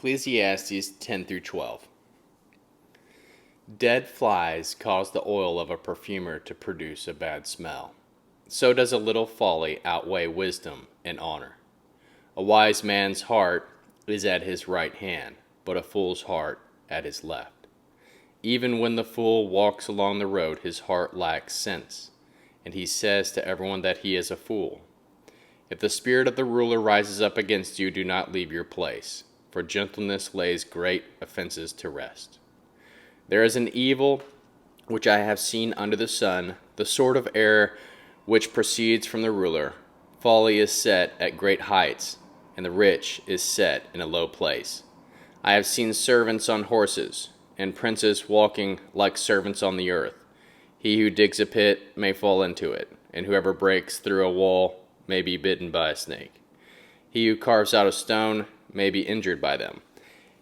Ecclesiastes 10 through 12. Dead flies cause the oil of a perfumer to produce a bad smell. So does a little folly outweigh wisdom and honor. A wise man's heart is at his right hand, but a fool's heart at his left. Even when the fool walks along the road, his heart lacks sense, and he says to everyone that he is a fool. If the spirit of the ruler rises up against you, do not leave your place, for gentleness lays great offenses to rest. There is an evil which I have seen under the sun, the sort of error which proceeds from the ruler. Folly is set at great heights, and the rich is set in a low place. I have seen servants on horses, and princes walking like servants on the earth. He who digs a pit may fall into it, and whoever breaks through a wall may be bitten by a snake. He who carves out a stone may be injured by them,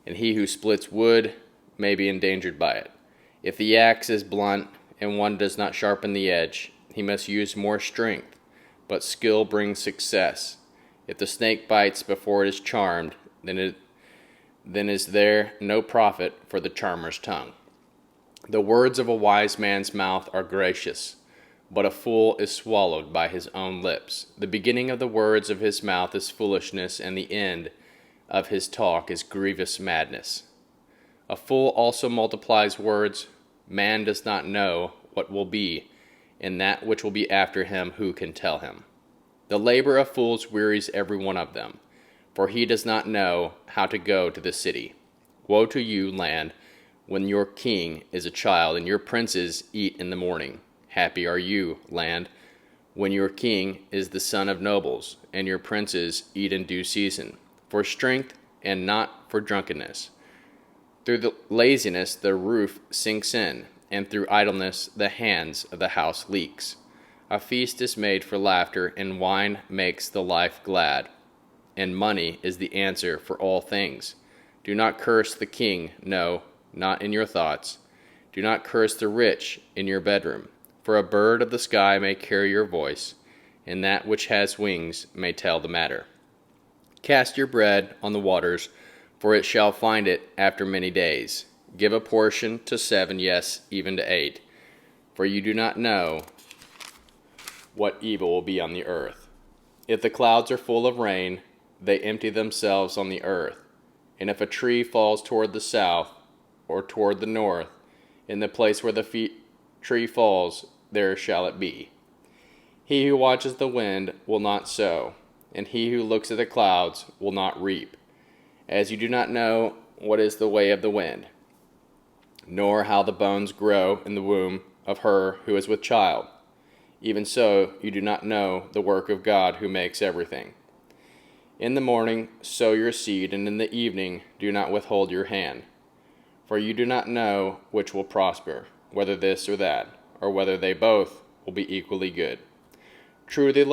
and he who splits wood may be endangered by it. If the axe is blunt and one does not sharpen the edge, he must use more strength, but skill brings success. If the snake bites before it is charmed, then is there no profit for the charmer's tongue. The words of a wise man's mouth are gracious, but a fool is swallowed by his own lips. The beginning of the words of his mouth is foolishness, and the end of his talk is grievous madness. A fool also multiplies words. Man does not know what will be, and that which will be after him, who can tell him? The labor of fools wearies every one of them, for he does not know how to go to the city. Woe to you, land, when your king is a child, and your princes eat in the morning. Happy are you, land, when your king is the son of nobles, and your princes eat in due season, for strength and not for drunkenness. Through the laziness the roof sinks in, and through idleness the hands of the house leaks. A feast is made for laughter, and wine makes the life glad, and money is the answer for all things. Do not curse the king, no, not in your thoughts. Do not curse the rich in your bedroom, for a bird of the sky may carry your voice, and that which has wings may tell the matter. Cast your bread on the waters, for it shall find it after many days. Give a portion to 7, yes, even to 8, for you do not know what evil will be on the earth. If the clouds are full of rain, they empty themselves on the earth. And if a tree falls toward the south or toward the north, in the place where the tree falls, there shall it be. He who watches the wind will not sow, and he who looks at the clouds will not reap. As you do not know what is the way of the wind, nor how the bones grow in the womb of her who is with child, even so you do not know the work of God who makes everything. In the morning sow your seed, and in the evening do not withhold your hand. For you do not know which will prosper, whether this or that, or whether they both will be equally good. Truly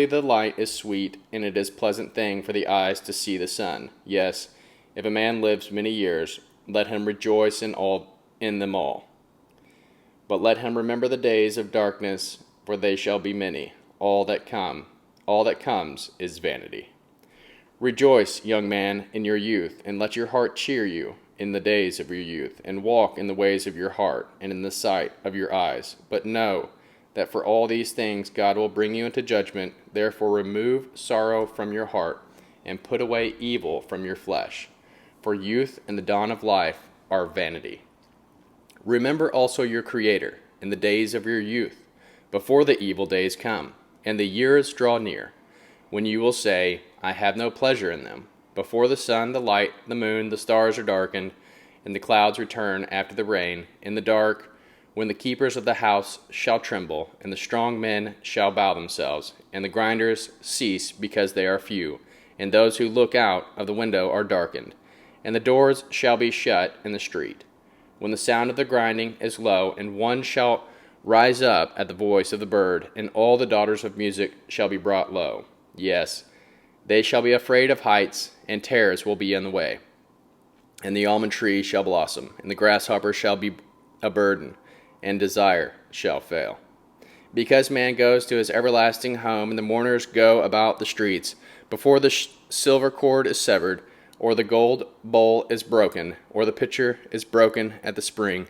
the light is sweet, and it is a pleasant thing for the eyes to see the sun. Yes, if a man lives many years, let him rejoice in them all. But let him remember the days of darkness, for they shall be many. All that comes is vanity. Rejoice, young man, in your youth, and let your heart cheer you in the days of your youth, and walk in the ways of your heart, and in the sight of your eyes. But know that for all these things God will bring you into judgment. Therefore remove sorrow from your heart, and put away evil from your flesh. For youth and the dawn of life are vanity. Remember also your Creator in the days of your youth, before the evil days come, and the years draw near, when you will say, I have no pleasure in them. Before the sun, the light, the moon, the stars are darkened, and the clouds return after the rain, in the dark, when the keepers of the house shall tremble, and the strong men shall bow themselves, and the grinders cease because they are few, and those who look out of the window are darkened, and the doors shall be shut in the street. When the sound of the grinding is low, and one shall rise up at the voice of the bird, and all the daughters of music shall be brought low. Yes, they shall be afraid of heights, and terrors will be in the way. And the almond tree shall blossom, and the grasshopper shall be a burden, and desire shall fail. Because man goes to his everlasting home, and the mourners go about the streets, before the silver cord is severed, or the gold bowl is broken, or the pitcher is broken at the spring,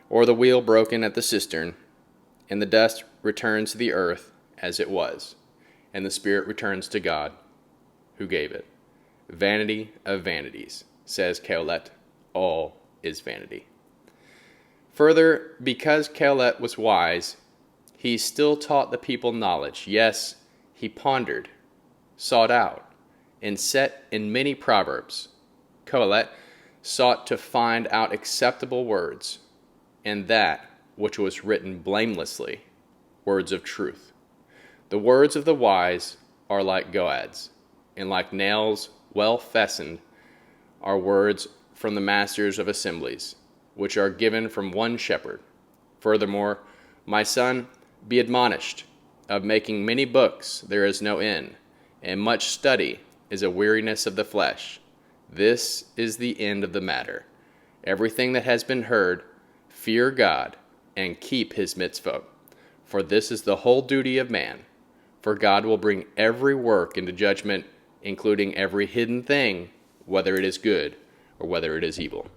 or the wheel broken at the cistern, and the dust returns to the earth as it was, and the spirit returns to God who gave it. Vanity of vanities, says Coelet, all is vanity. Further, because Coelet was wise, he still taught the people knowledge. Yes, he pondered, sought out, and set in many proverbs. Coelet sought to find out acceptable words, and that which was written blamelessly, words of truth. The words of the wise are like goads, and like nails well fastened are words from the masters of assemblies, which are given from one shepherd. Furthermore, my son, be admonished. Of making many books there is no end, and much study is a weariness of the flesh. This is the end of the matter. Everything that has been heard, fear God, and keep his mitzvot. For this is the whole duty of man. For God will bring every work into judgment, including every hidden thing, whether it is good or whether it is evil.